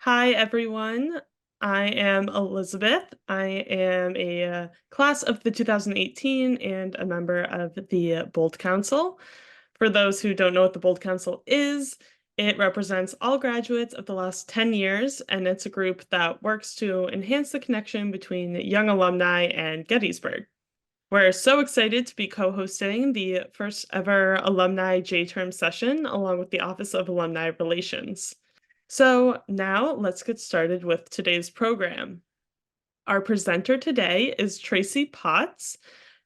Hi, everyone. I am Elizabeth. I am a class of the 2018 and a member of the Bold Council. For those who don't know what the Bold Council is, it represents all graduates of the last 10 years, and it's a group that works to enhance the connection between young alumni and Gettysburg. We're so excited to be co-hosting the first ever alumni J-term session along with the Office of Alumni Relations. So now let's get started with today's program. Our presenter today is Tracy Potts,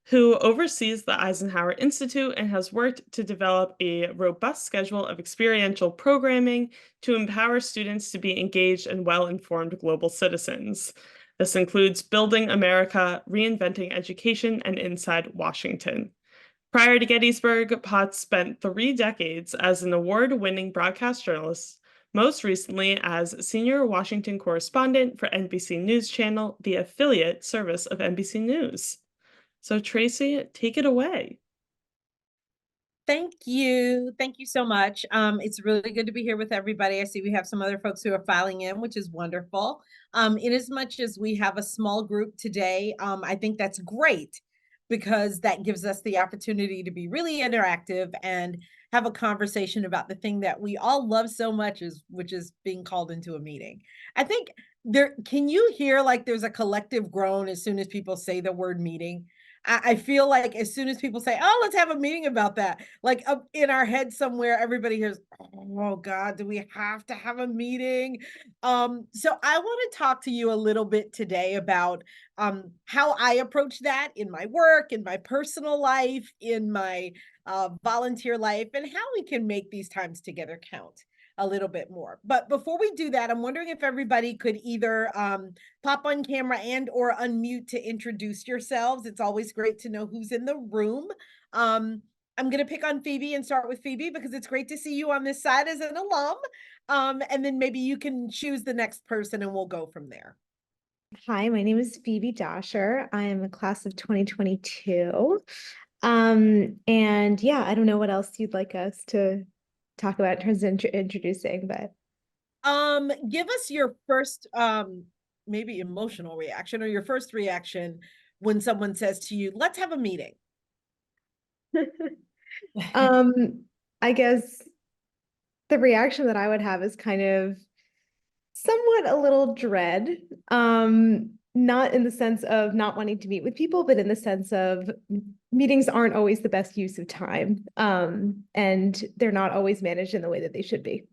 who oversees the Eisenhower Institute and has worked to develop a robust schedule of experiential programming to empower students to be engaged and well-informed global citizens. This includes Building America, Reinventing Education, and Inside Washington. Prior to Gettysburg, Potts spent 3 decades as an award-winning broadcast journalist, most recently as senior Washington correspondent for NBC News Channel, the affiliate service of NBC News. So Tracy, take it away. Thank you. Thank you so much. It's really good to be here with everybody. I see we have some other folks who are filing in, which is wonderful. In as much as we have a small group today, I think that's great because that gives us the opportunity to be really interactive and have a conversation about the thing that we all love so much, which is being called into a meeting. I think can you hear like there's a collective groan as soon as people say the word meeting? I feel like as soon as people say, "Oh, let's have a meeting about that," like up in our head somewhere, everybody hears, "Oh God, do we have to have a meeting?" So I want to talk to you a little bit today about how I approach that in my work, in my personal life, in my volunteer life, and how we can make these times together count a little bit more. But before we do that, I'm wondering if everybody could either pop on camera and or unmute to introduce yourselves. It's always great to know who's in the room. I'm going to pick on Phoebe and start with Phoebe because it's great to see you on this side as an alum. And then maybe you can choose the next person and we'll go from there. Hi, my name is Phoebe Dosher. I am a class of 2022. And yeah, I don't know what else you'd like us to talk about in terms of introducing, but Give us your first maybe emotional reaction or your first reaction when someone says to you, "Let's have a meeting." um, I guess the reaction that I would have is kind of somewhat a little dread. Not in the sense of not wanting to meet with people, but in the sense of meetings aren't always the best use of time. And they're not always managed in the way that they should be.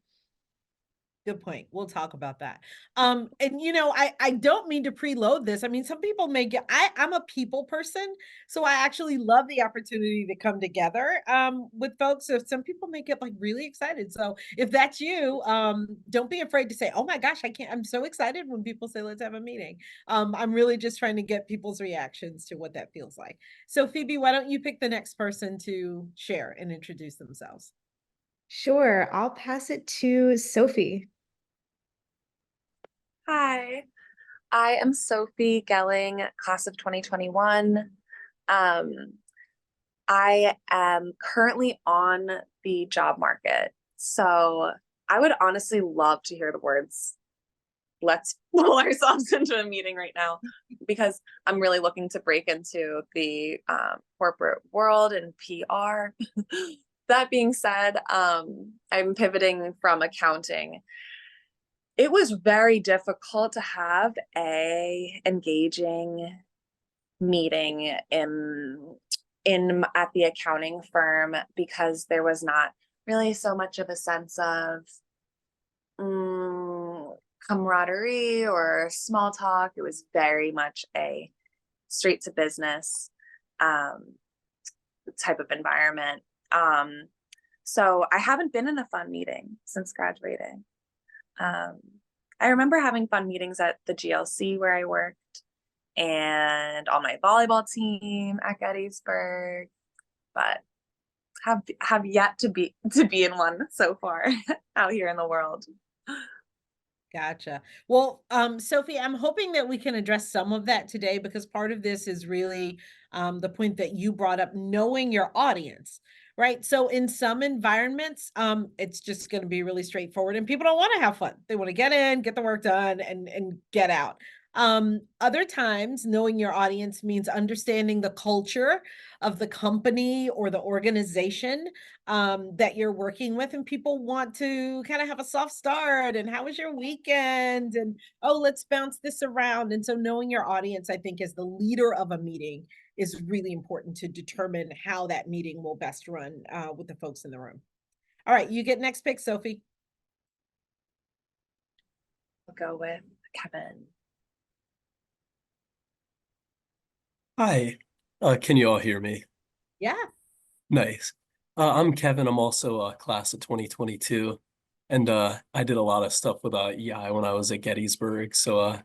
Good point. We'll talk about that. And I don't mean to preload this. I mean, some people may get I'm a people person, so I actually love the opportunity to come together with folks. So some people may get like really excited. So if that's you, don't be afraid to say, "Oh my gosh, I can't." I'm so excited when people say, "Let's have a meeting." I'm really just trying to get people's reactions to what that feels like. So Phoebe, why don't you pick the next person to share and introduce themselves? Sure, I'll pass it to Sophie. Hi, I am Sophie Gelling, class of 2021. Um, I am currently on the job market. So I would honestly love to hear the words, "Let's pull ourselves into a meeting right now," because I'm really looking to break into the corporate world and PR. That being said, I'm pivoting from accounting. It was very difficult to have a engaging meeting in at the accounting firm because there was not really so much of a sense of camaraderie or small talk. It was very much a straight to business type of environment. So I haven't been in a fun meeting since graduating. I remember having fun meetings at the GLC where I worked and on my volleyball team at Gettysburg, but have yet to be in one so far out here in the world. Gotcha. Well, Sophie, I'm hoping that we can address some of that today because part of this is really the point that you brought up, knowing your audience, right? So in some environments, it's just going to be really straightforward and people don't want to have fun. They want to get in, get the work done and get out. Other times, knowing your audience means understanding the culture of the company or the organization that you're working with, and people want to kind of have a soft start and how was your weekend and oh, let's bounce this around. And so knowing your audience, I think, as the leader of a meeting is really important to determine how that meeting will best run with the folks in the room. All right, you get next pick, Sophie. I'll go with Kevin. Hi, can you all hear me? Yeah. Nice. I'm Kevin. I'm also a class of 2022, and I did a lot of stuff with EI when I was at Gettysburg, so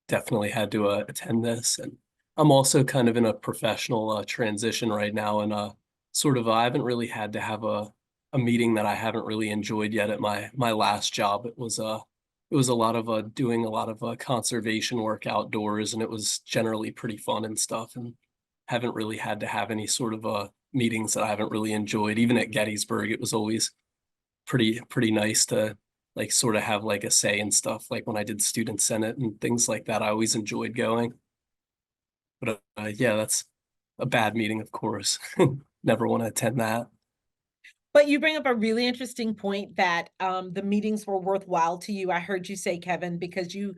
definitely had to attend this. And I'm also kind of in a professional transition right now, and sort of I haven't really had to have a meeting that I haven't really enjoyed yet at my last job. It was a lot of doing a lot of conservation work outdoors, and it was generally pretty fun and stuff. And haven't really had to have any sort of meetings that I haven't really enjoyed. Even at Gettysburg, it was always pretty nice to like sort of have like a say in stuff. Like when I did student senate and things like that, I always enjoyed going. But yeah, that's a bad meeting, of course. Never want to attend that. But you bring up a really interesting point that the meetings were worthwhile to you. I heard you say, Kevin, because you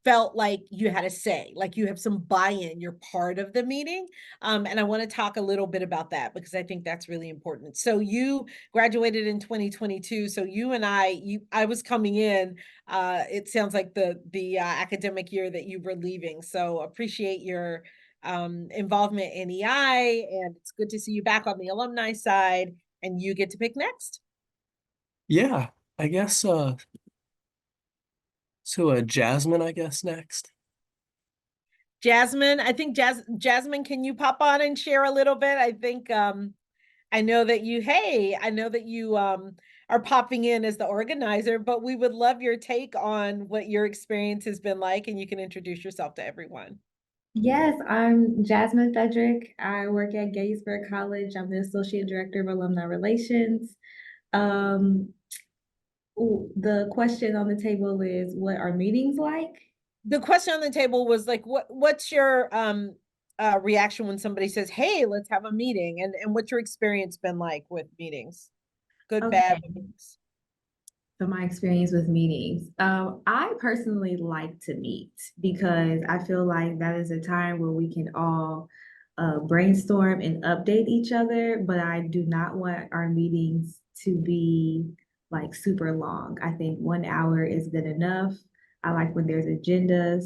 felt like you had a say, like you have some buy-in, you're part of the meeting. And I want to talk a little bit about that because I think that's really important. So you graduated in 2022. So you and I was coming in, it sounds like the academic year that you were leaving. So appreciate your involvement in EI, and it's good to see you back on the alumni side. And you get to pick next. Yeah, I guess so Jasmine, I guess next. Jasmine, I think Jasmine, can you pop on and share a little bit? I think I know that you are popping in as the organizer, but we would love your take on what your experience has been like, and you can introduce yourself to everyone. Yes, I'm Jasmine Frederick. I work at Gettysburg College. I'm the Associate Director of Alumni Relations. Um, the question on the table is, what are meetings like? The question on the table was like, what's your reaction when somebody says, "Hey, let's have a meeting," and what's your experience been like with meetings? Good, bad, Okay. meetings. So my experience with meetings. I personally like to meet because I feel like that is a time where we can all brainstorm and update each other, but I do not want our meetings to be like super long. I think 1 hour is good enough. I like when there's agendas.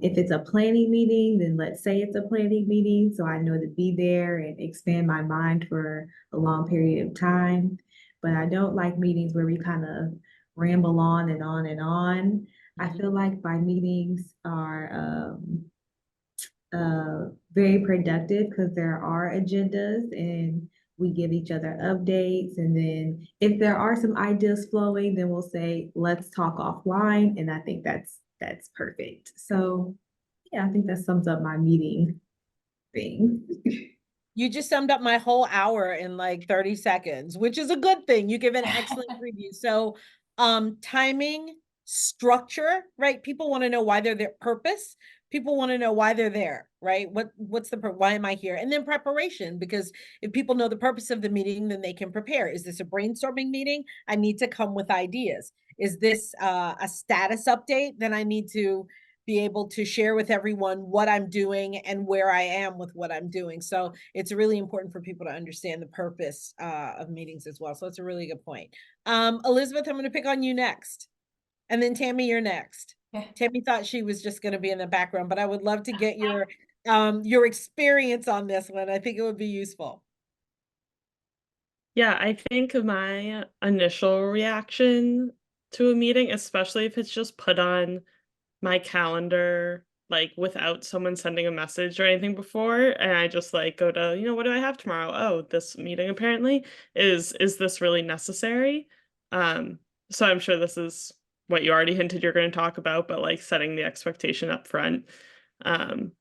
If it's a planning meeting, then let's say it's a planning meeting, so I know to be there and expand my mind for a long period of time. But I don't like meetings where we kind of ramble on and on and on. I feel like my meetings are very productive because there are agendas and we give each other updates. And then if there are some ideas flowing, then we'll say, let's talk offline. And I think that's perfect. So yeah, I think that sums up my meeting thing. You just summed up my whole hour in like 30 seconds, which is a good thing. You give an excellent preview. So, timing, structure, right? People want to know why they're there. Purpose. People want to know why they're there, right? What's why am I here? And then preparation, because if people know the purpose of the meeting, then they can prepare. Is this a brainstorming meeting? I need to come with ideas. Is this a status update? Then I need to be able to share with everyone what I'm doing and where I am with what I'm doing. So it's really important for people to understand the purpose of meetings as well. So it's a really good point. Elizabeth, I'm going to pick on you next. And then Tammy, you're next. Yeah. Tammy thought she was just going to be in the background, but I would love to get your experience on this one. I think it would be useful. Yeah, I think my initial reaction to a meeting, especially if it's just put on my calendar, like without someone sending a message or anything before, and I just like go to, what do I have tomorrow? Oh, this meeting apparently is this really necessary? So I'm sure this is what you already hinted you're going to talk about, but like setting the expectation up front. Um,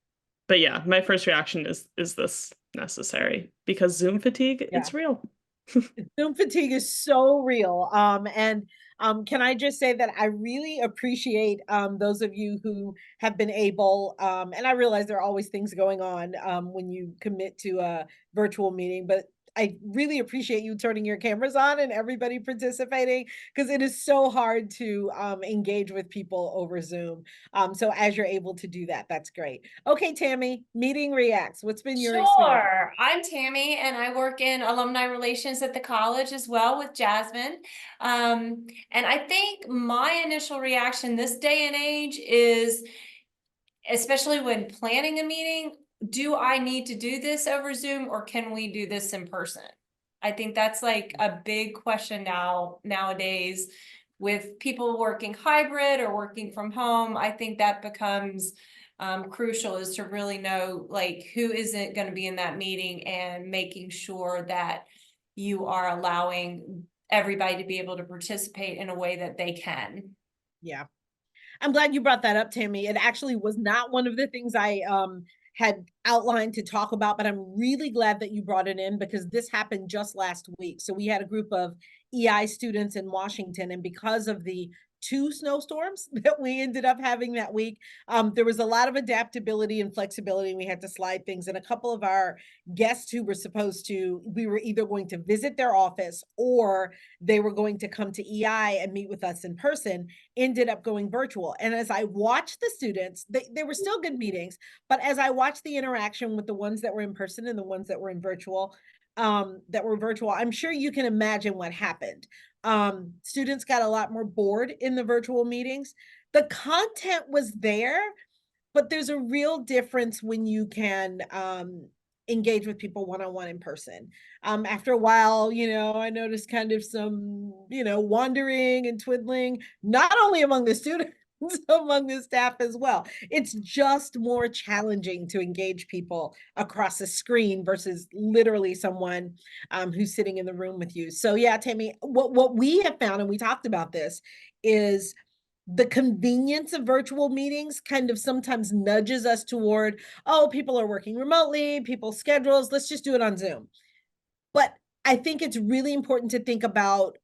But yeah, my first reaction is this necessary? Because Zoom fatigue, Yeah. it's real. Zoom fatigue is so real. Can I just say that I really appreciate those of you who have been able, and I realize there are always things going on when you commit to a virtual meeting, but I really appreciate you turning your cameras on and everybody participating, because it is so hard to engage with people over Zoom. So as you're able to do that, that's great. Okay, Tammy, meeting reacts. What's been your experience? Sure. I'm Tammy and I work in alumni relations at the college as well with Jasmine. And I think my initial reaction this day and age is, especially when planning a meeting, do I need to do this over Zoom or can we do this in person? I think that's like a big question nowadays with people working hybrid or working from home. I think that becomes crucial, is to really know like who isn't going to be in that meeting and making sure that you are allowing everybody to be able to participate in a way that they can. Yeah. I'm glad you brought that up, Tammy. It actually was not one of the things I had outlined to talk about, but I'm really glad that you brought it in, because this happened just last week. So we had a group of EI students in Washington, and because of the 2 snowstorms that we ended up having that week, there was a lot of adaptability and flexibility, and we had to slide things. And a couple of our guests who were supposed to, we were either going to visit their office or they were going to come to EI and meet with us in person, ended up going virtual. And as I watched the students, they were still good meetings, but as I watched the interaction with the ones that were in person and the ones that were in virtual, I'm sure you can imagine what happened. Students got a lot more bored in the virtual meetings. The content was there, but there's a real difference when you can engage with people one-on-one in person. After a while, I noticed kind of some, wandering and twiddling, not only among the students, among the staff as well. It's just more challenging to engage people across a screen versus literally someone who's sitting in the room with you. So yeah, Tammy, what we have found, and we talked about this, is the convenience of virtual meetings kind of sometimes nudges us toward, oh, people are working remotely, people's schedules, let's just do it on Zoom. But I think it's really important to think about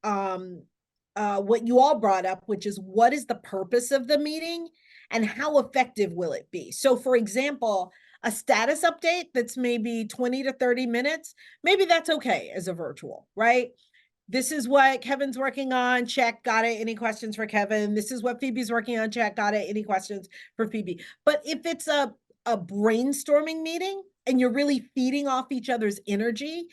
what you all brought up, which is what is the purpose of the meeting and how effective will it be? So for example, a status update that's maybe 20 to 30 minutes, maybe that's okay as a virtual, right? This is what Kevin's working on. Check. Got it. Any questions for Kevin? This is what Phoebe's working on. Check. Got it. Any questions for Phoebe? But if it's a brainstorming meeting and you're really feeding off each other's energy,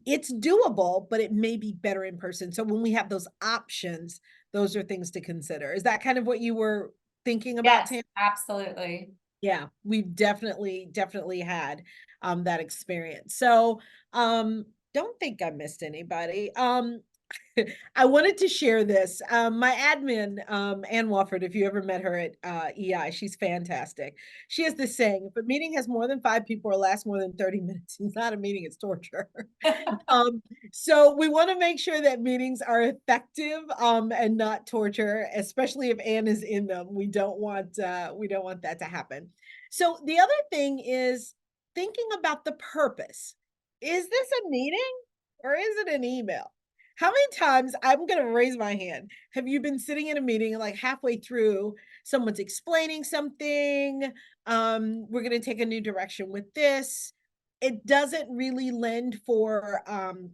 it's doable, but it may be better in person. So when we have those options, those are things to consider. Is that kind of what you were thinking about, Yes, Tam? absolutely. Yeah, we've definitely had that experience. So don't think I missed anybody. I wanted to share this. My admin, Ann Wofford, if you ever met her at EI, she's fantastic. She has this saying, if a meeting has more than 5 people or lasts more than 30 minutes, it's not a meeting, it's torture. So we want to make sure that meetings are effective and not torture, especially if Ann is in them. We don't want that to happen. So the other thing is thinking about the purpose. Is this a meeting or is it an email? How many times, I'm going to raise my hand, have you been sitting in a meeting and like halfway through someone's explaining something, we're going to take a new direction with this, it doesn't really lend for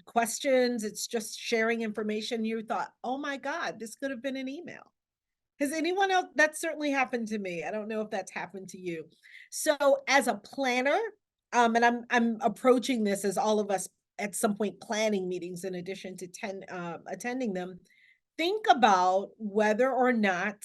questions, it's just sharing information, you thought, oh my God, this could have been an email. Has anyone else? That's certainly happened to me. I don't know if that's happened to you. So as a planner, and I'm approaching this as all of us at some point planning meetings in addition to attending them, think about whether or not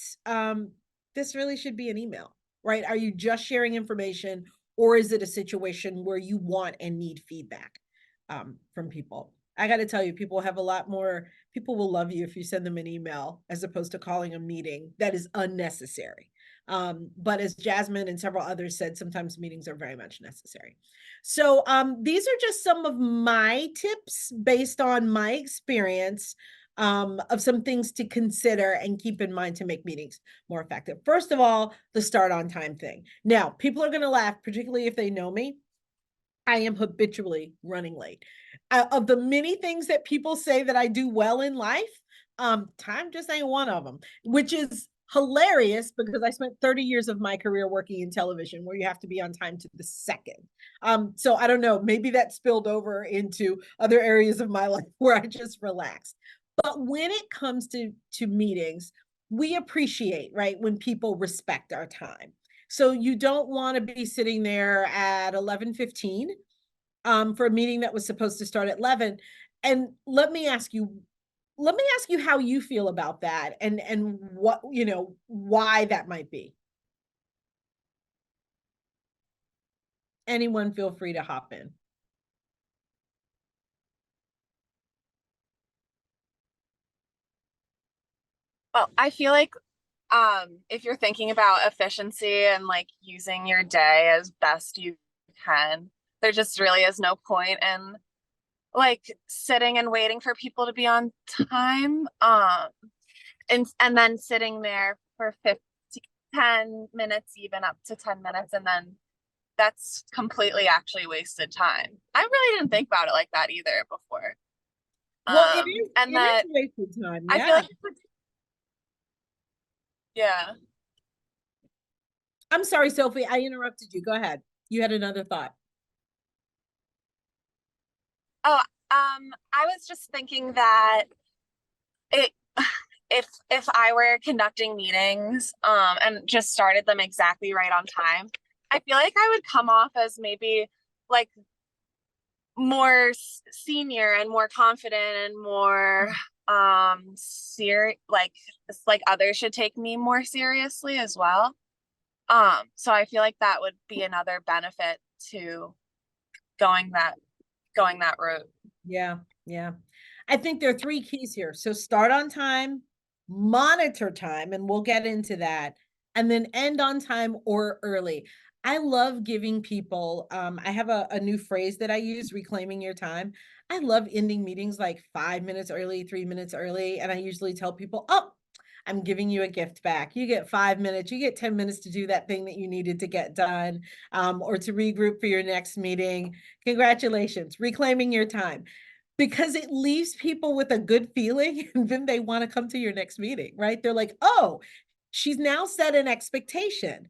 this really should be an email, right? Are you just sharing information, or is it a situation where you want and need feedback from people? I got to tell you, people have a lot more, people will love you if you send them an email as opposed to calling a meeting that is unnecessary. But as Jasmine and several others said, sometimes meetings are very much necessary. So these are just some of my tips based on my experience of some things to consider and keep in mind to make meetings more effective. First of all, the start on time thing. Now, people are going to laugh, particularly if they know me. I am habitually running late. Of the many things that people say that I do well in life, time just ain't one of them, which is hilarious because I spent 30 years of my career working in television where you have to be on time to the second. So I don't know, maybe that spilled over into other areas of my life where I just relaxed. But when it comes to meetings, we appreciate, right, when people respect our time. So you don't want to be sitting there at 11:15 for a meeting that was supposed to start at 11. And let me ask you how you feel about that and what, why that might be. Anyone feel free to hop in. Well, I feel like if you're thinking about efficiency and like using your day as best you can, there just really is no point in like sitting and waiting for people to be on time. And then sitting there for 10 minutes, even up to 10 minutes, and then that's completely actually wasted time. I really didn't think about it like that either before. Well, and it that is wasted time. I feel like yeah. I'm sorry, Sophie, I interrupted you. Go ahead. You had another thought. Oh, I was just thinking that it if I were conducting meetings and just started them exactly right on time, I feel like I would come off as maybe like more senior and more confident and more serious, like it's like others should take me more seriously as well. So I feel like that would be another benefit to going that route. Yeah, yeah. I think there are three keys here. So start on time, monitor time, and we'll get into that, and then end on time or early. I love giving people, I have a new phrase that I use, reclaiming your time. I love ending meetings like 5 minutes early, 3 minutes early. And I usually tell people, oh, I'm giving you a gift back. You get 5 minutes, you get 10 minutes to do that thing that you needed to get done, or to regroup for your next meeting. Congratulations, reclaiming your time, because it leaves people with a good feeling and then they want to come to your next meeting, right? They're like, oh, she's now set an expectation.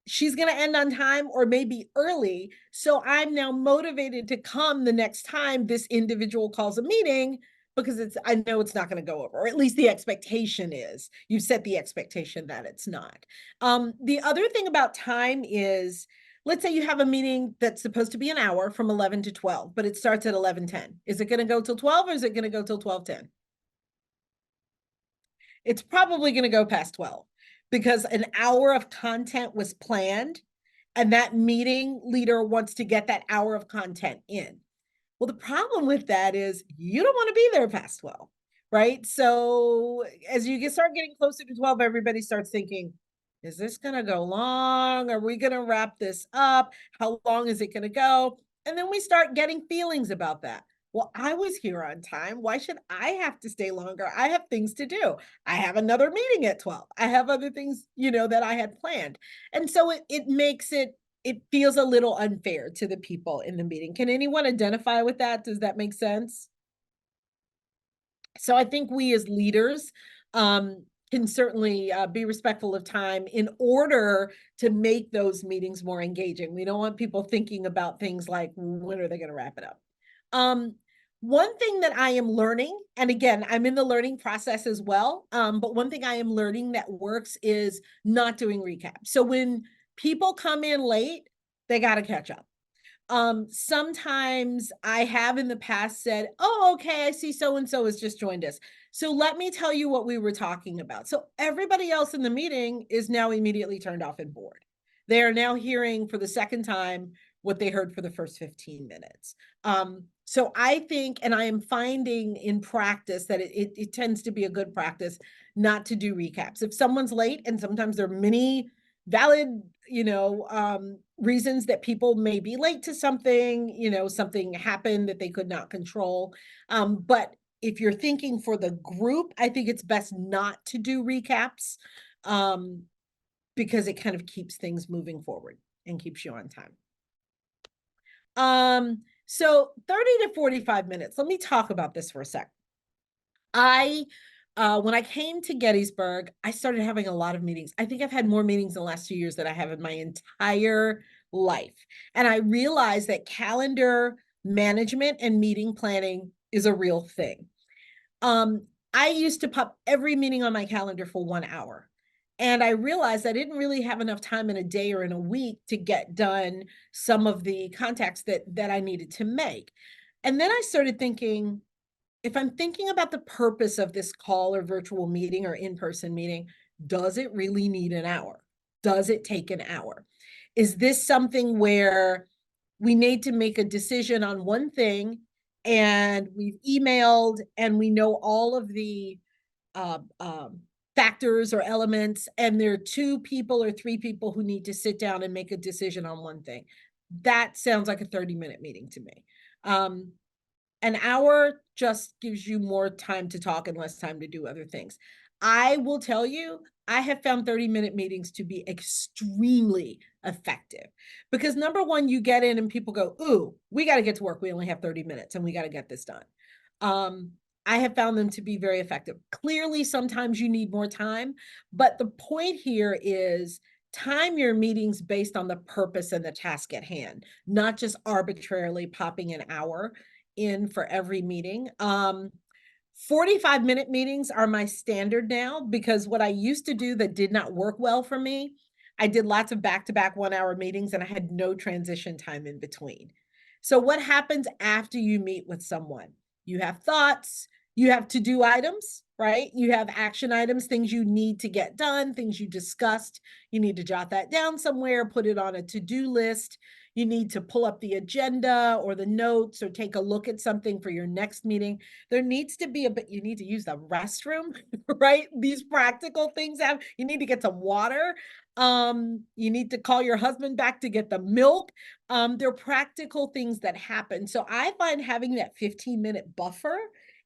She's going to end on time or maybe early. So I'm now motivated to come the next time this individual calls a meeting because I know it's not going to go over, or at least the expectation is. You've set the expectation that it's not. The other thing about time is, let's say you have a meeting that's supposed to be an hour from 11 to 12, but it starts at 11:10. Is it going to go till 12 or is it going to go till 12:10? It's probably going to go past 12 because an hour of content was planned and that meeting leader wants to get that hour of content in. Well, the problem with that is you don't want to be there past 12, right? So as you start getting closer to 12, everybody starts thinking, is this going to go long? Are we going to wrap this up? How long is it going to go? And then we start getting feelings about that. Well, I was here on time. Why should I have to stay longer? I have things to do. I have another meeting at 12. I have other things, that I had planned. And so it makes it feels a little unfair to the people in the meeting. Can anyone identify with that? Does that make sense? So I think we as leaders can certainly be respectful of time in order to make those meetings more engaging. We don't want people thinking about things like, when are they going to wrap it up? One thing that I am learning, and again, I'm in the learning process as well, but one thing I am learning that works is not doing recaps. So when people come in late, they got to catch up. Sometimes I have in the past said, oh, okay, I see so-and-so has just joined us. So let me tell you what we were talking about. So everybody else in the meeting is now immediately turned off and bored. They are now hearing for the second time what they heard for the first 15 minutes. So I think, and I am finding in practice that it tends to be a good practice not to do recaps. If someone's late, and sometimes there are many valid, reasons that people may be late to something, something happened that they could not control. But if you're thinking for the group, I think it's best not to do recaps, because it kind of keeps things moving forward and keeps you on time. So 30 to 45 minutes. Let me talk about this for a sec. When I came to Gettysburg, I started having a lot of meetings. I think I've had more meetings in the last 2 years than I have in my entire life. And I realized that calendar management and meeting planning is a real thing. I used to pop every meeting on my calendar for 1 hour. And I realized I didn't really have enough time in a day or in a week to get done some of the contacts that I needed to make. And then I started thinking, if I'm thinking about the purpose of this call or virtual meeting or in-person meeting, does it really need an hour? Does it take an hour? Is this something where we need to make a decision on one thing and we've emailed and we know all of the uh, um, factors or elements, and there are 2 people or 3 people who need to sit down and make a decision on one thing? That sounds like a 30-minute meeting to me. An hour just gives you more time to talk and less time to do other things. I will tell you, I have found 30-minute meetings to be extremely effective because number one, you get in and people go, ooh, we got to get to work. We only have 30 minutes and we got to get this done. I have found them to be very effective. Clearly, sometimes you need more time, but the point here is time your meetings based on the purpose and the task at hand, not just arbitrarily popping an hour in for every meeting. 45-minute meetings are my standard now because what I used to do that did not work well for me, I did lots of back-to-back 1-hour meetings and I had no transition time in between. So what happens after you meet with someone? You have thoughts, you have to-do items, right? You have action items, things you need to get done, things you discussed. You need to jot that down somewhere, put it on a to-do list. You need to pull up the agenda or the notes or take a look at something for your next meeting. There needs to be you need to use the restroom, right? These practical things you need to get some water. You need to call your husband back to get the milk. They're practical things that happen. So I find having that 15-minute buffer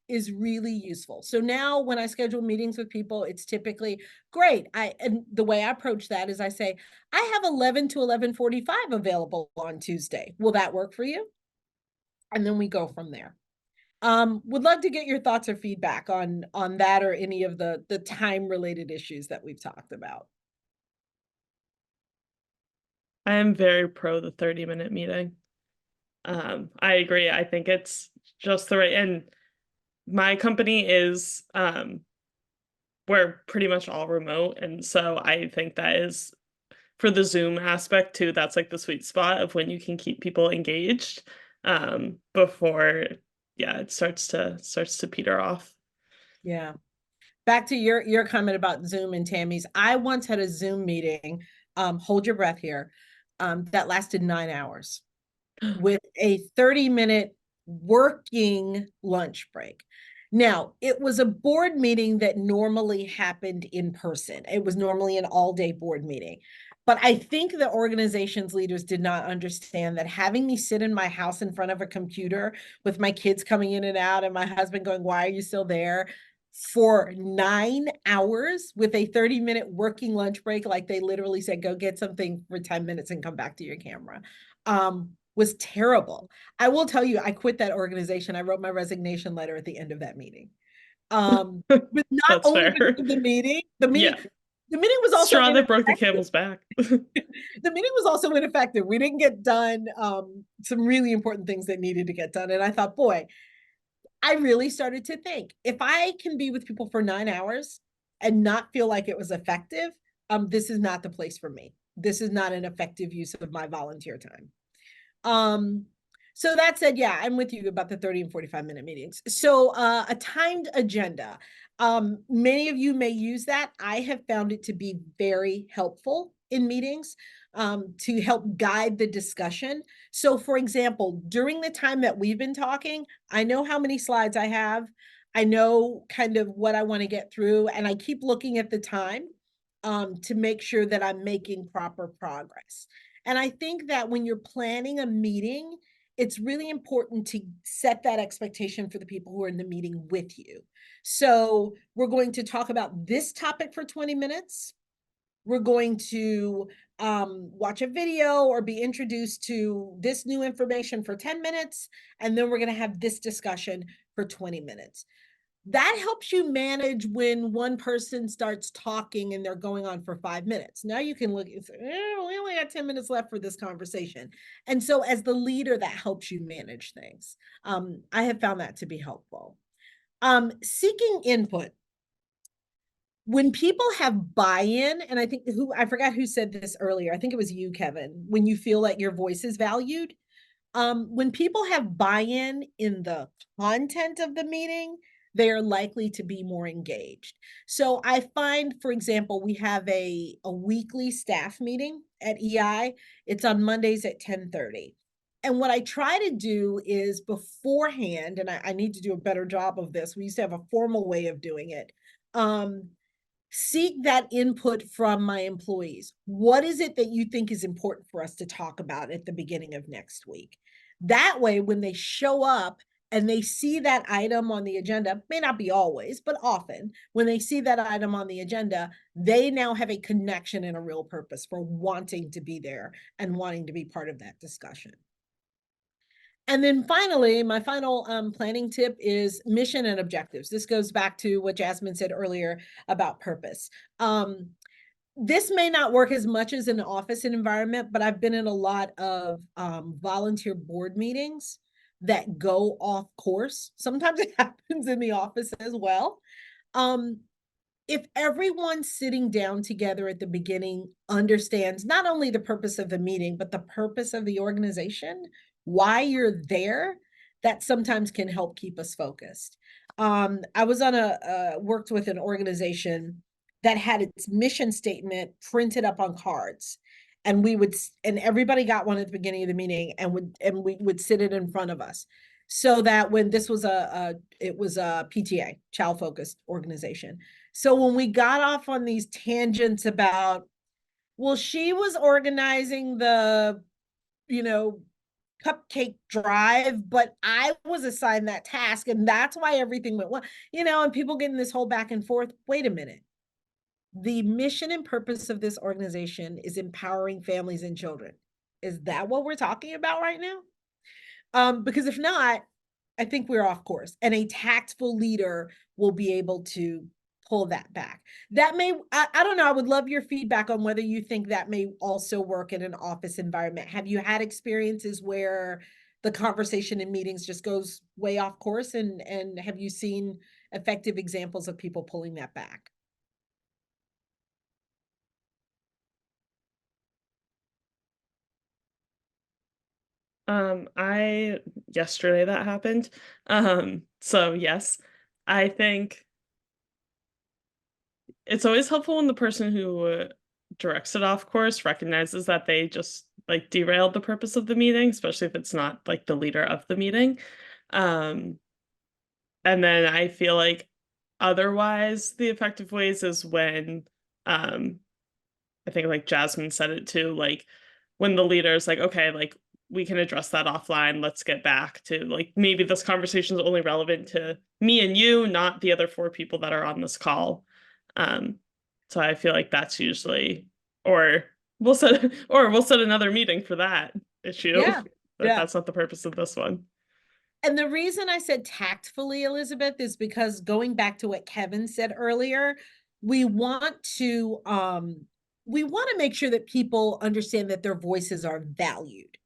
is really useful. So now when I schedule meetings with people, it's typically great. And the way I approach that is I say, I have 11 to 11:45 available on Tuesday. Will that work for you? And then we go from there. Would love to get your thoughts or feedback on that or any of the time related issues that we've talked about. I am very pro the 30-minute meeting. I agree. I think it's just the right, and my company is we're pretty much all remote, and so I think that is for the Zoom aspect too, that's like the sweet spot of when you can keep people engaged before it starts to peter off. Yeah. Back to your comment about Zoom and Tammy's. I once had a Zoom meeting, hold your breath here, that lasted 9 hours with a 30-minute working lunch break. Now, it was a board meeting that normally happened in person. It was normally an all-day board meeting. But I think the organization's leaders did not understand that having me sit in my house in front of a computer with my kids coming in and out and my husband going, why are you still there? For 9 hours with a 30-minute working lunch break, like they literally said, go get something for 10 minutes and come back to your camera, was terrible. I will tell you, I quit that organization. I wrote my resignation letter at the end of that meeting. But not That's only fair. because of the meeting, the meeting was also straw that broke the camel's back. the meeting was also ineffective. We didn't get done some really important things that needed to get done. And I thought, boy, I really started to think, if I can be with people for 9 hours and not feel like it was effective, this is not the place for me. This is not an effective use of my volunteer time. So that said, yeah, I'm with you about the 30 and 45-minute meetings. So a timed agenda. Many of you may use that. I have found it to be very helpful in meetings to help guide the discussion. So for example, during the time that we've been talking, I know how many slides I have. I know kind of what I want to get through, and I keep looking at the time to make sure that I'm making proper progress. And I think that when you're planning a meeting, it's really important to set that expectation for the people who are in the meeting with you. So we're going to talk about this topic for 20 minutes. We're going to watch a video or be introduced to this new information for 10 minutes. And then we're going to have this discussion for 20 minutes. That helps you manage when one person starts talking and they're going on for 5 minutes. Now you can look and say, we only got 10 minutes left for this conversation. And so as the leader, that helps you manage things. I have found that to be helpful. Seeking input. When people have buy-in, and I forgot who said this earlier. I think it was you, Kevin, when you feel like your voice is valued. When people have buy-in in the content of the meeting, they are likely to be more engaged. So I find, for example, we have a weekly staff meeting at EI. It's on Mondays at 10:30. And what I try to do is beforehand, and I need to do a better job of this. We used to have a formal way of doing it. Seek that input from my employees. What is it that you think is important for us to talk about at the beginning of next week? That way, when they show up and they see that item on the agenda, may not be always, but often, when they see that item on the agenda, they now have a connection and a real purpose for wanting to be there and wanting to be part of that discussion. And then finally, my final planning tip is mission and objectives. This goes back to what Jasmine said earlier about purpose. This may not work as much as an office environment, but I've been in a lot of volunteer board meetings that go off course. Sometimes it happens in the office as well. If everyone sitting down together at the beginning understands not only the purpose of the meeting, but the purpose of the organization, why you're there, that sometimes can help keep us focused. I was on worked with an organization that had its mission statement printed up on cards. And everybody got one at the beginning of the meeting, and we would sit it in front of us. So that when this was it was a PTA, child focused organization. So when we got off on these tangents about, well, she was organizing the, cupcake drive, but I was assigned that task, and that's why everything went well, and people getting this whole back and forth. Wait a minute. The mission and purpose of this organization is empowering families and children. Is that what we're talking about right now? Because if not, I think we're off course, and a tactful leader will be able to pull that back. That may, I don't know, I would love your feedback on whether you think that may also work in an office environment. Have you had experiences where the conversation in meetings just goes way off course, and have you seen effective examples of people pulling that back? Yesterday that happened. So yes, I think it's always helpful when the person who directs it off course recognizes that they just like derailed the purpose of the meeting, especially if it's not like the leader of the meeting. And then I feel like otherwise the effective ways is when I think like Jasmine said it too, like when the leader is like, okay, like we can address that offline. Let's get back to like maybe this conversation is only relevant to me and you, not the other 4 people that are on this call. So I feel like that's usually, or we'll set another meeting for that issue. Yeah. But Yeah. that's not the purpose of this one. And the reason I said tactfully, Elizabeth, is because going back to what Kevin said earlier, we want to make sure that people understand that their voices are valued.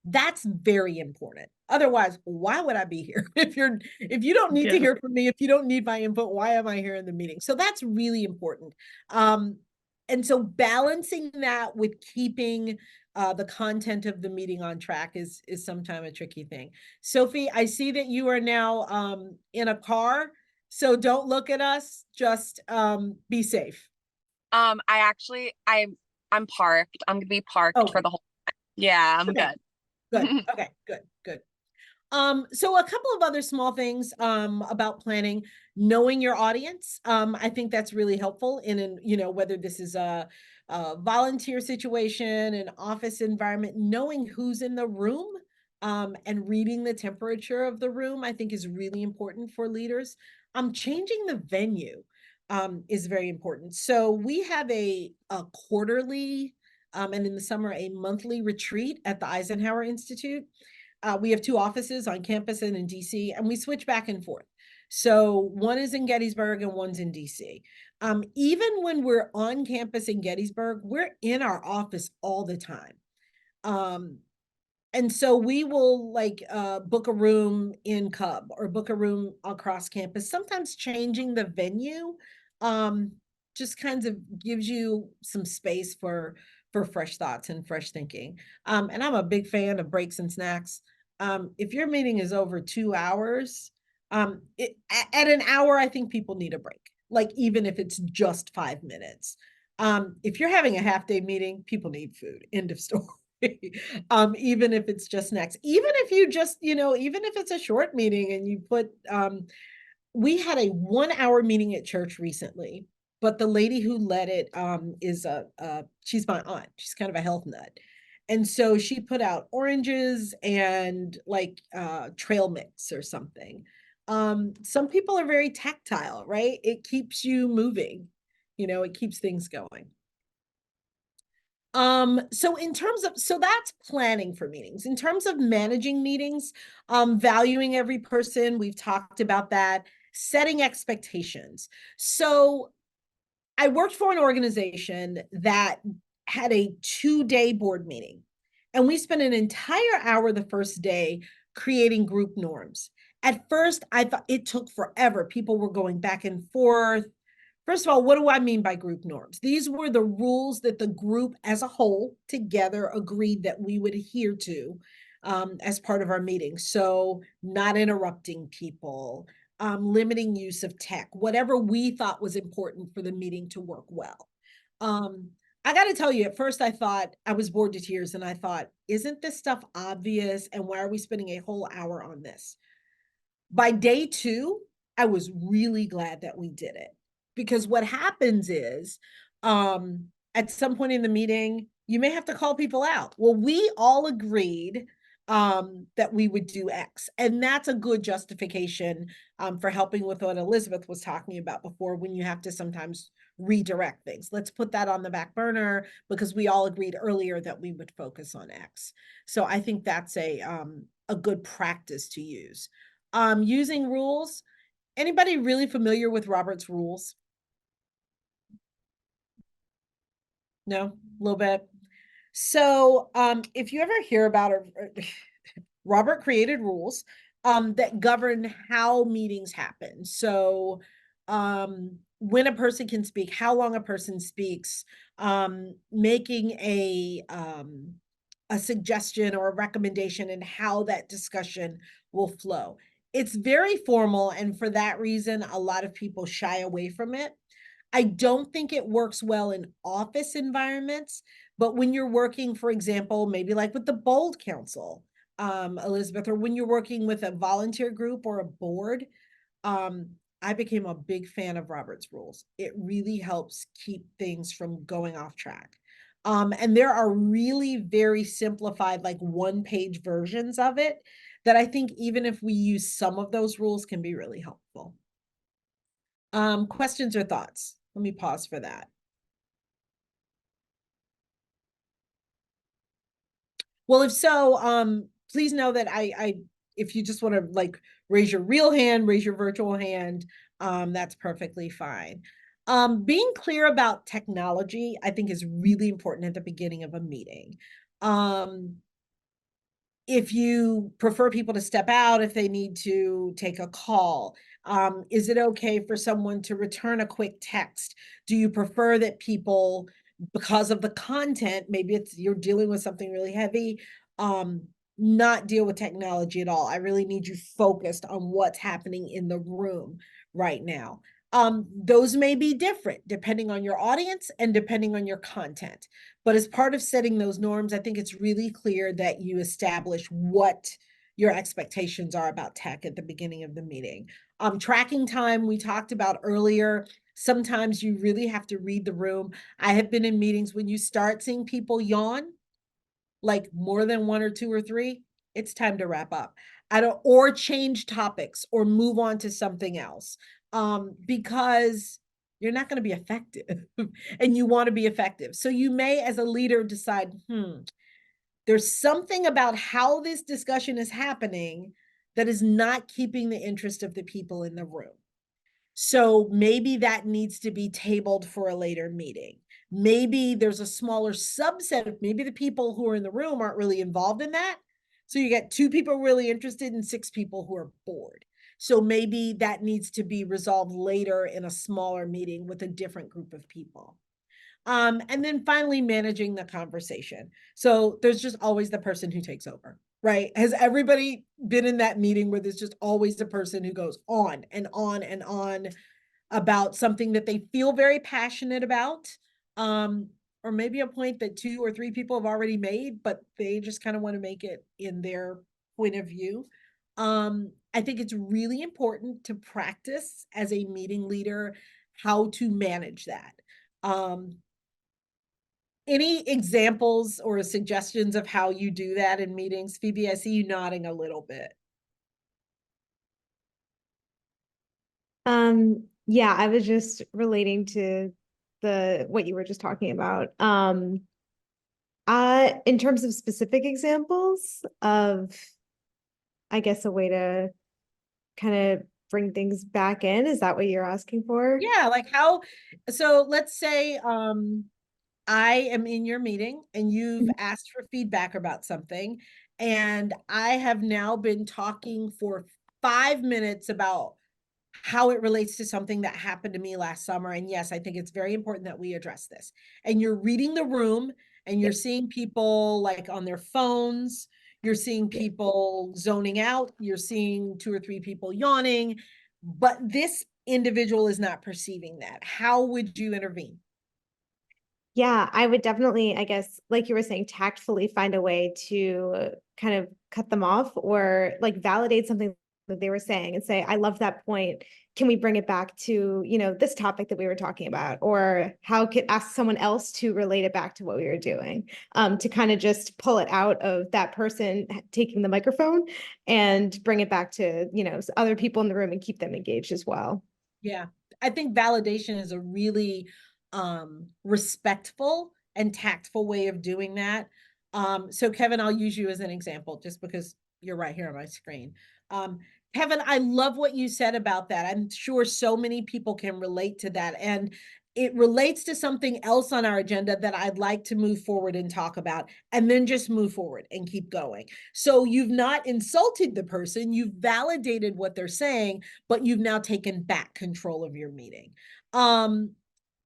That's very important. Otherwise, why would I be here? If you don't need to hear from me, if you don't need my input, why am I here in the meeting? So that's really important. And so balancing that with keeping the content of the meeting on track is sometimes a tricky thing. Sophie, I see that you are now in a car, so don't look at us. Just be safe. I'm parked. I'm gonna be parked for the whole time. Yeah, I'm good. Good. Okay, good. So a couple of other small things about planning, knowing your audience. I think that's really helpful whether this is a volunteer situation, an office environment, knowing who's in the room and reading the temperature of the room, I think is really important for leaders. Changing the venue is very important. So we have a quarterly and in the summer, a monthly retreat at the Eisenhower Institute. We have 2 offices on campus and in DC, and we switch back and forth. So one is in Gettysburg and one's in DC. Even when we're on campus in Gettysburg, we're in our office all the time. And so we will like book a room in Cub or book a room across campus, sometimes changing the venue just kind of gives you some space for fresh thoughts and fresh thinking. And I'm a big fan of breaks and snacks. If your meeting is over 2 hours, at an hour, I think people need a break, like even if it's just 5 minutes. If you're having a half-day meeting, people need food, end of story. Even if it's just snacks, even if you just, even if it's a short meeting and you put, we had a 1 hour meeting at church recently, but the lady who led it is she's my aunt. She's kind of a health nut. And so she put out oranges and like trail mix or something. Some people are very tactile, right? It keeps you moving, it keeps things going. So that's planning for meetings. In terms of managing meetings, valuing every person, we've talked about that, setting expectations. So I worked for an organization that had a 2-day board meeting, and we spent an entire hour the first day creating group norms. At first, I thought it took forever. People were going back and forth. First of all, what do I mean by group norms? These were the rules that the group as a whole together agreed that we would adhere to as part of our meeting. So not interrupting people, limiting use of tech, whatever we thought was important for the meeting to work well. I got to tell you, at first I thought I was bored to tears and I thought, isn't this stuff obvious? And why are we spending a whole hour on this? By day 2, I was really glad that we did it. Because what happens is, at some point in the meeting, you may have to call people out. Well, we all agreed that we would do X. And that's a good justification for helping with what Elizabeth was talking about before, when you have to sometimes redirect things. Let's put that on the back burner because we all agreed earlier that we would focus on X. So I think that's a good practice to use. Using rules. Anybody really familiar with Robert's rules? No, a little bit. So if you ever hear about Robert created rules that govern how meetings happen. So when a person can speak, how long a person speaks, making a suggestion or a recommendation and how that discussion will flow. It's very formal, and for that reason, a lot of people shy away from it. I don't think it works well in office environments, but when you're working, for example, maybe like with the Bold Council, Elizabeth, or when you're working with a volunteer group or a board, I became a big fan of Robert's Rules. It really helps keep things from going off track. And there are really very simplified, like 1-page versions of it that I think even if we use some of those rules can be really helpful. Questions or thoughts? Let me pause for that. Well, if so, please know that if you just want to like raise your real hand, raise your virtual hand, that's perfectly fine. Being clear about technology, I think, is really important at the beginning of a meeting. If you prefer people to step out, if they need to take a call, is it okay for someone to return a quick text? Do you prefer that people, because of the content, maybe it's you're dealing with something really heavy, not deal with technology at all? I really need you focused on what's happening in the room right now. Those may be different depending on your audience and depending on your content. But as part of setting those norms, I think it's really clear that you establish what your expectations are about tech at the beginning of the meeting. Tracking time, we talked about earlier. Sometimes you really have to read the room. I have been in meetings when you start seeing people yawn, like more than 1 or 2 or 3, it's time to wrap up. I don't, or change topics or move on to something else. Because you're not going to be effective and you want to be effective. So you may, as a leader, decide, there's something about how this discussion is happening that is not keeping the interest of the people in the room. So maybe that needs to be tabled for a later meeting. Maybe there's a smaller subset of, maybe the people who are in the room aren't really involved in that. So you get 2 people really interested and 6 people who are bored. So maybe that needs to be resolved later in a smaller meeting with a different group of people. And then finally, managing the conversation. So there's just always the person who takes over, right? Has everybody been in that meeting where there's just always the person who goes on and on and on about something that they feel very passionate about? Or maybe a point that 2 or 3 people have already made, but they just kind of want to make it in their point of view. I think it's really important to practice as a meeting leader how to manage that. Any examples or suggestions of how you do that in meetings? Phoebe, I see you nodding a little bit. Yeah, I was just relating to what you were just talking about. In terms of specific examples of, I guess, a way to kind of bring things back in, is that what you're asking for? Yeah, like how, so let's say I am in your meeting and you've asked for feedback about something, and I have now been talking for 5 minutes about how it relates to something that happened to me last summer. And yes, I think it's very important that we address this. And you're reading the room and you're seeing people like on their phones, you're seeing people zoning out, you're seeing 2 or 3 people yawning, but this individual is not perceiving that. How would you intervene? Yeah, I would definitely, I guess, like you were saying, tactfully find a way to kind of cut them off or like validate something that they were saying and say, I love that point. Can we bring it back to, this topic that we were talking about? Or how could ask someone else to relate it back to what we were doing? To kind of just pull it out of that person taking the microphone and bring it back to, other people in the room and keep them engaged as well. Yeah, I think validation is a really respectful and tactful way of doing that. So Kevin, I'll use you as an example just because you're right here on my screen. Kevin, I love what you said about that. I'm sure so many people can relate to that. And it relates to something else on our agenda that I'd like to move forward and talk about, and then just move forward and keep going. So you've not insulted the person, you've validated what they're saying, but you've now taken back control of your meeting.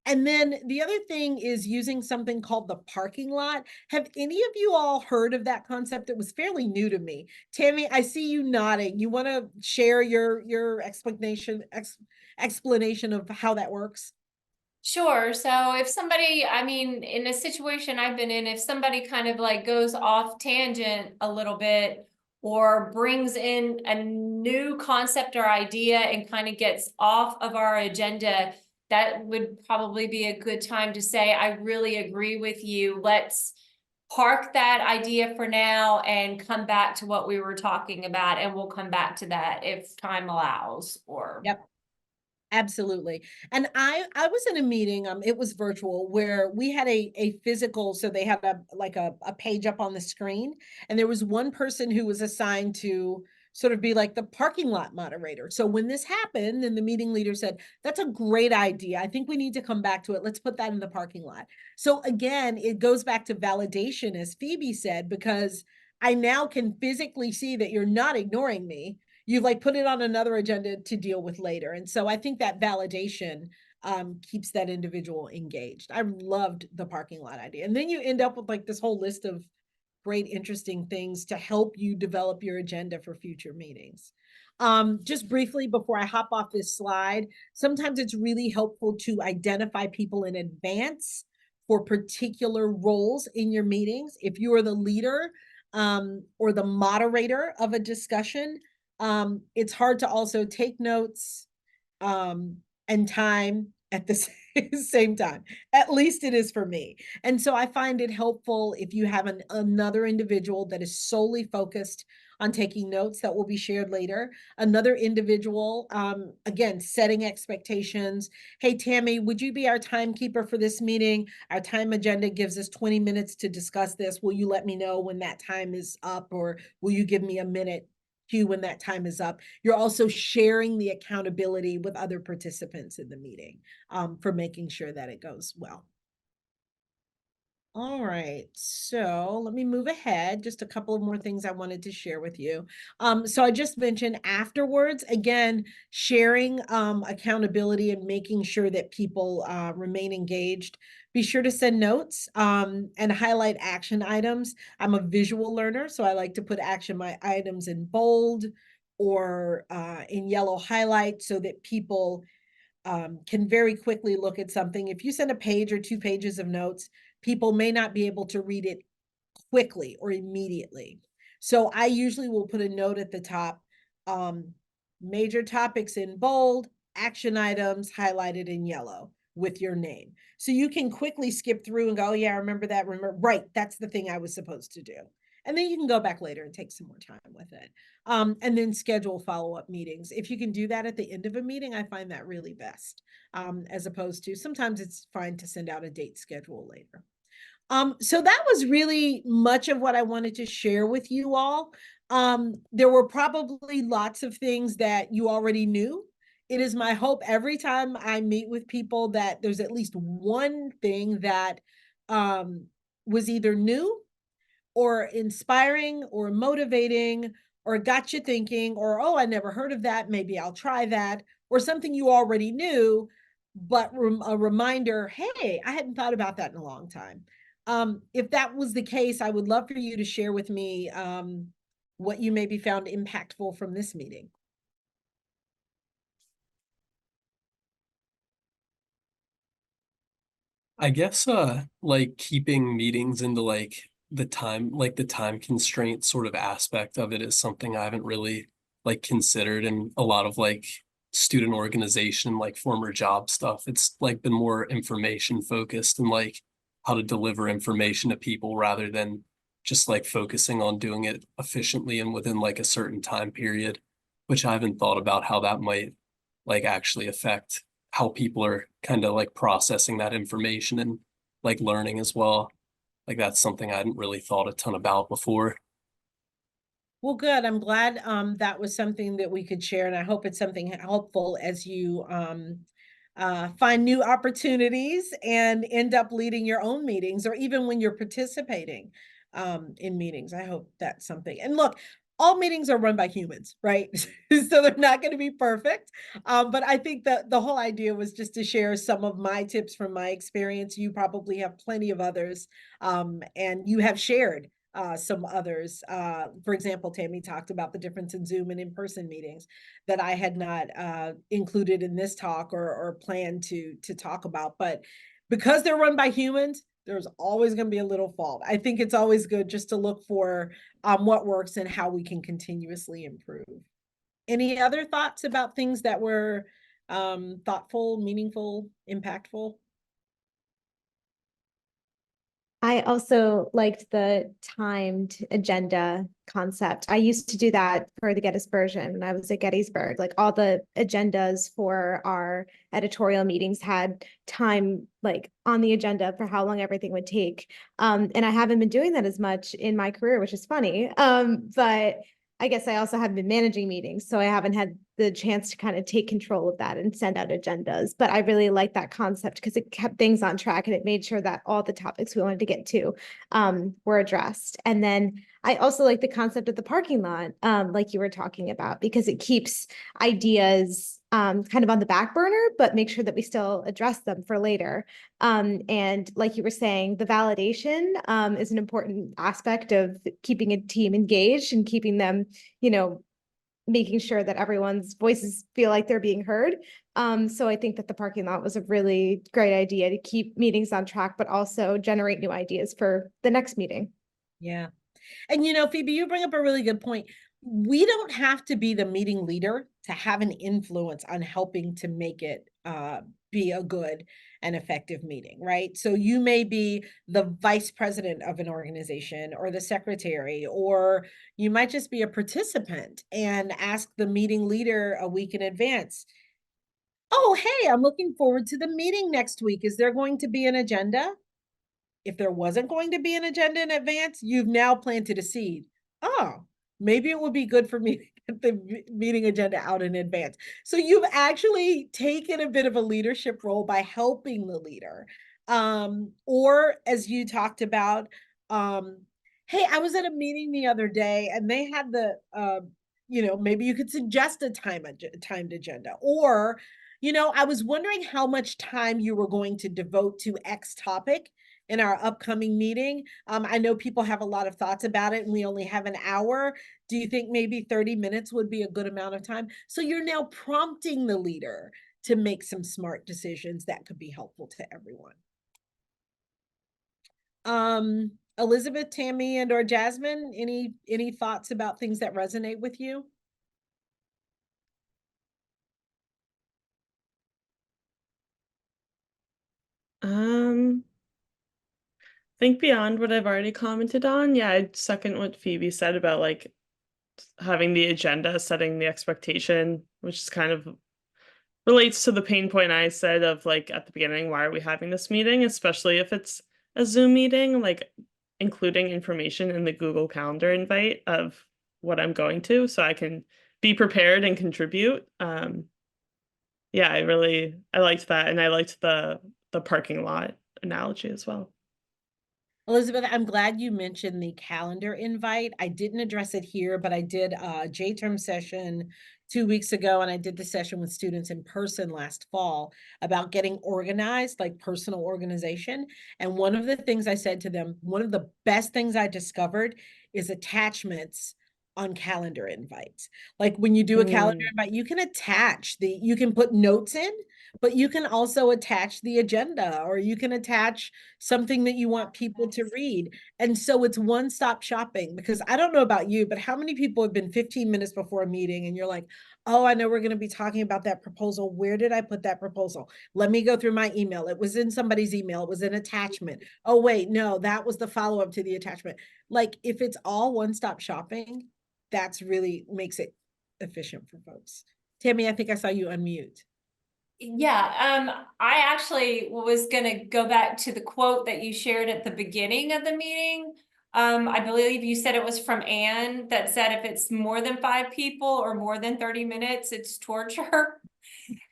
And then the other thing is using something called the parking lot. Have any of you all heard of that concept? It was fairly new to me. Tammy, I see you nodding. You want to share your explanation of how that works? Sure. So if somebody, I mean, in a situation I've been in, if somebody kind of like goes off tangent a little bit or brings in a new concept or idea and kind of gets off of our agenda, that would probably be a good time to say, I really agree with you. Let's park that idea for now and come back to what we were talking about. And we'll come back to that if time allows or. Yep. Absolutely. And I was in a meeting, it was virtual, where we had a physical, so they had a page up on the screen, and there was one person who was assigned to sort of be like the parking lot moderator. So when this happened, and the meeting leader said, that's a great idea. I think we need to come back to it. Let's put that in the parking lot. So again, it goes back to validation, as Phoebe said, because I now can physically see that you're not ignoring me. You've like put it on another agenda to deal with later. And so I think that validation keeps that individual engaged. I loved the parking lot idea. And then you end up with like this whole list of great, interesting things to help you develop your agenda for future meetings. Just briefly before I hop off this slide, sometimes it's really helpful to identify people in advance for particular roles in your meetings. If you are the leader or the moderator of a discussion, it's hard to also take notes and time at the Same time. At least it is for me. And so I find it helpful if you have another individual that is solely focused on taking notes that will be shared later. Another individual, again, setting expectations. Hey, Tammy, would you be our timekeeper for this meeting? Our time agenda gives us 20 minutes to discuss this. Will you let me know when that time is up, or will you give me a minute cue when that time is up? You're also sharing the accountability with other participants in the meeting for making sure that it goes well. All right, so let me move ahead. Just a couple of more things I wanted to share with you. So I just mentioned afterwards, again, sharing accountability and making sure that people remain engaged. Be sure to send notes and highlight action items. I'm a visual learner, so I like to put my items in bold or in yellow highlight so that people can very quickly look at something. If you send a page or 2 pages of notes, people may not be able to read it quickly or immediately. So I usually will put a note at the top, major topics in bold, action items highlighted in yellow with your name. So you can quickly skip through and go, oh, yeah, I remember that. Right, that's the thing I was supposed to do. And then you can go back later and take some more time with it. And then schedule follow-up meetings. If you can do that at the end of a meeting, I find that really best, as opposed to sometimes it's fine to send out a date schedule later. So that was really much of what I wanted to share with you all. There were probably lots of things that you already knew. It is my hope every time I meet with people that there's at least one thing that was either new or inspiring or motivating or got you thinking, or, oh, I never heard of that, maybe I'll try that, or something you already knew, but a reminder, hey, I hadn't thought about that in a long time. If that was the case, I would love for you to share with me what you maybe found impactful from this meeting. I guess like keeping meetings into like the time constraint sort of aspect of it is something I haven't really like considered in a lot of like student organization, like former job stuff. It's like been more information focused and like how to deliver information to people rather than just like focusing on doing it efficiently and within like a certain time period, which I haven't thought about how that might like actually affect how people are kind of like processing that information and like learning as well. Like that's something I hadn't really thought a ton about before. Well, good. I'm glad that was something that we could share, and I hope it's something helpful as you find new opportunities and end up leading your own meetings, or even when you're participating in meetings. I hope that's something. And look, all meetings are run by humans, right? So they're not going to be perfect. But I think that the whole idea was just to share some of my tips from my experience. You probably have plenty of others, and you have shared some others. For example, Tammy talked about the difference in Zoom and in-person meetings that I had not included in this talk or planned to talk about. But because they're run by humans, there's always going to be a little fault. I think it's always good just to look for what works and how we can continuously improve. Any other thoughts about things that were thoughtful, meaningful, impactful? I also liked the timed agenda concept. I used to do that for the Gettysburg when I was at Gettysburg. Like all the agendas for our editorial meetings had time like on the agenda for how long everything would take. And I haven't been doing that as much in my career, which is funny. But I guess I also haven't been managing meetings, so I haven't had the chance to kind of take control of that and send out agendas. But I really like that concept because it kept things on track and it made sure that all the topics we wanted to get to were addressed. And then I also like the concept of the parking lot, like you were talking about, because it keeps ideas kind of on the back burner, but make sure that we still address them for later. And like you were saying, the validation is an important aspect of keeping a team engaged and keeping them, making sure that everyone's voices feel like they're being heard. So I think that the parking lot was a really great idea to keep meetings on track, but also generate new ideas for the next meeting. Yeah. And Phoebe, you bring up a really good point. We don't have to be the meeting leader to have an influence on helping to make it be a good an effective meeting, right? So you may be the vice president of an organization or the secretary, or you might just be a participant and ask the meeting leader a week in advance. Oh, hey, I'm looking forward to the meeting next week. Is there going to be an agenda? If there wasn't going to be an agenda in advance, you've now planted a seed. Oh, maybe it would be good for me to get the meeting agenda out in advance. So you've actually taken a bit of a leadership role by helping the leader. Or as you talked about, hey, I was at a meeting the other day and they had maybe you could suggest a timed agenda. Or, I was wondering how much time you were going to devote to X topic in our upcoming meeting. I know people have a lot of thoughts about it and we only have an hour. Do you think maybe 30 minutes would be a good amount of time? So you're now prompting the leader to make some smart decisions that could be helpful to everyone. Elizabeth, Tammy, and or Jasmine, any thoughts about things that resonate with you? Think beyond what I've already commented on. Yeah, I'd second what Phoebe said about like having the agenda, setting the expectation, which is kind of relates to the pain point I said of like at the beginning, why are we having this meeting? Especially if it's a Zoom meeting, like including information in the Google Calendar invite of what I'm going to, so I can be prepared and contribute. Yeah, I liked that, and I liked the parking lot analogy as well. Elizabeth, I'm glad you mentioned the calendar invite. I didn't address it here, but I did a J-term session 2 weeks ago, and I did the session with students in person last fall about getting organized, like personal organization. And one of the things I said to them, one of the best things I discovered is attachments on calendar invites. Like when you do a calendar invite, you can put notes in, but you can also attach the agenda, or you can attach something that you want people to read. And so it's one-stop shopping, because I don't know about you, but how many people have been 15 minutes before a meeting and you're like, oh, I know we're going to be talking about that proposal. Where did I put that proposal? Let me go through my email. It was in somebody's email. It was an attachment. Oh, wait, no, that was the follow-up to the attachment. Like if it's all one-stop shopping, that's really makes it efficient for folks. Tammy, I think I saw you unmute. Yeah, I actually was gonna go back to the quote that you shared at the beginning of the meeting. I believe you said it was from Anne that said if it's more than 5 people or more than 30 minutes, it's torture.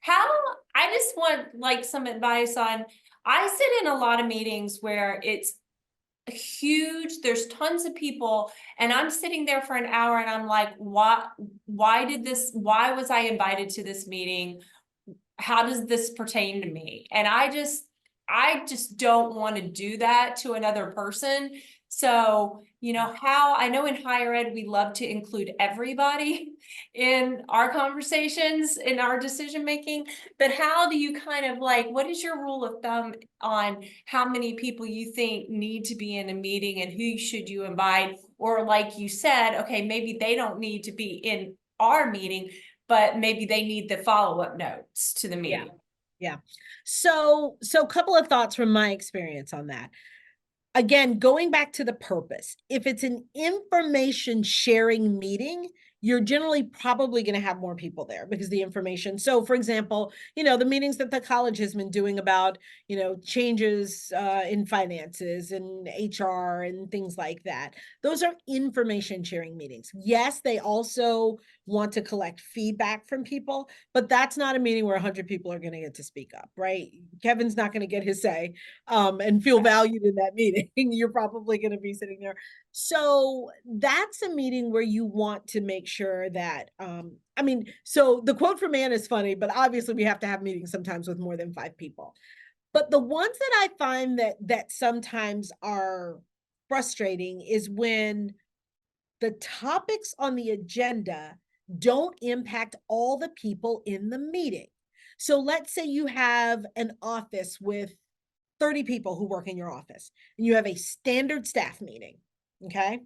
I just want like some advice on, I sit in a lot of meetings where it's huge, there's tons of people, and I'm sitting there for an hour and I'm like, why was I invited to this meeting? How does this pertain to me? And I just don't want to do that to another person. So, I know in higher ed, we love to include everybody in our conversations, in our decision making, but how do you kind of like, what is your rule of thumb on how many people you think need to be in a meeting and who should you invite? Or like you said, okay, maybe they don't need to be in our meeting, but maybe they need the follow-up notes to the meeting. Yeah. So a couple of thoughts from my experience on that. Again, going back to the purpose, if it's an information sharing meeting, you're generally probably going to have more people there because the information. So for example, the meetings that the college has been doing about, changes in finances and HR and things like that. Those are information sharing meetings. Yes, they also want to collect feedback from people, but that's not a meeting where 100 people are going to get to speak up, right? Kevin's not going to get his say and feel valued in that meeting. You're probably going to be sitting there. So that's a meeting where you want to make sure that, so the quote from Anne is funny, but obviously we have to have meetings sometimes with more than 5 people. But the ones that I find that sometimes are frustrating is when the topics on the agenda don't impact all the people in the meeting. So let's say you have an office with 30 people who work in your office and you have a standard staff meeting, okay?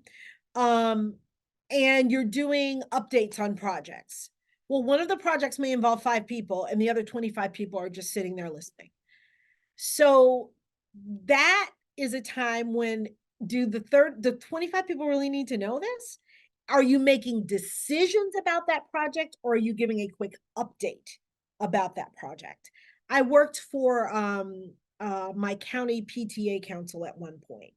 And you're doing updates on projects. Well, one of the projects may involve 5 people and the other 25 people are just sitting there listening. So that is a time when the 25 people really need to know this? Are you making decisions about that project, or are you giving a quick update about that project? I worked for my county PTA council at one point.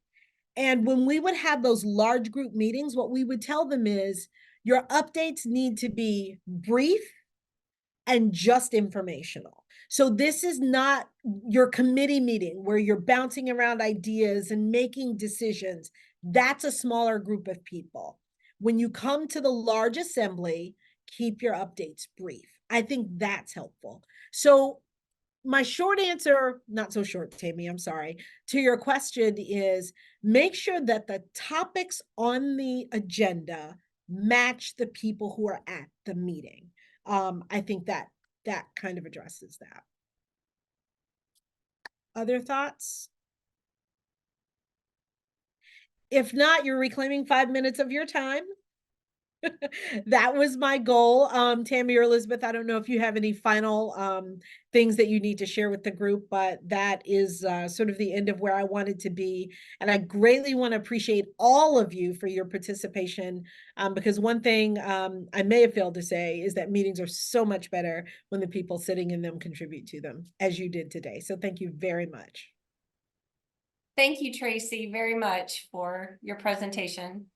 And when we would have those large group meetings, what we would tell them is your updates need to be brief and just informational. So this is not your committee meeting where you're bouncing around ideas and making decisions. That's a smaller group of people. When you come to the large assembly, keep your updates brief. I think that's helpful. So my short answer, not so short, Tammy, I'm sorry, to your question is make sure that the topics on the agenda match the people who are at the meeting. I think that kind of addresses that. Other thoughts? If not, you're reclaiming 5 minutes of your time. That was my goal. Tammy or Elizabeth, I don't know if you have any final things that you need to share with the group, but that is sort of the end of where I wanted to be. And I greatly want to appreciate all of you for your participation, because one thing I may have failed to say is that meetings are so much better when the people sitting in them contribute to them, as you did today. So thank you very much. Thank you, Traci, very much for your presentation.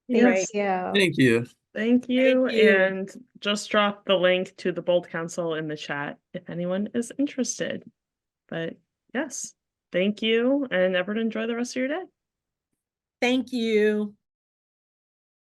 Yes, Yeah. Thank you. thank you. Thank you. And just drop the link to the Bold Council in the chat if anyone is interested. But yes, thank you, and everyone enjoy the rest of your day. Thank you.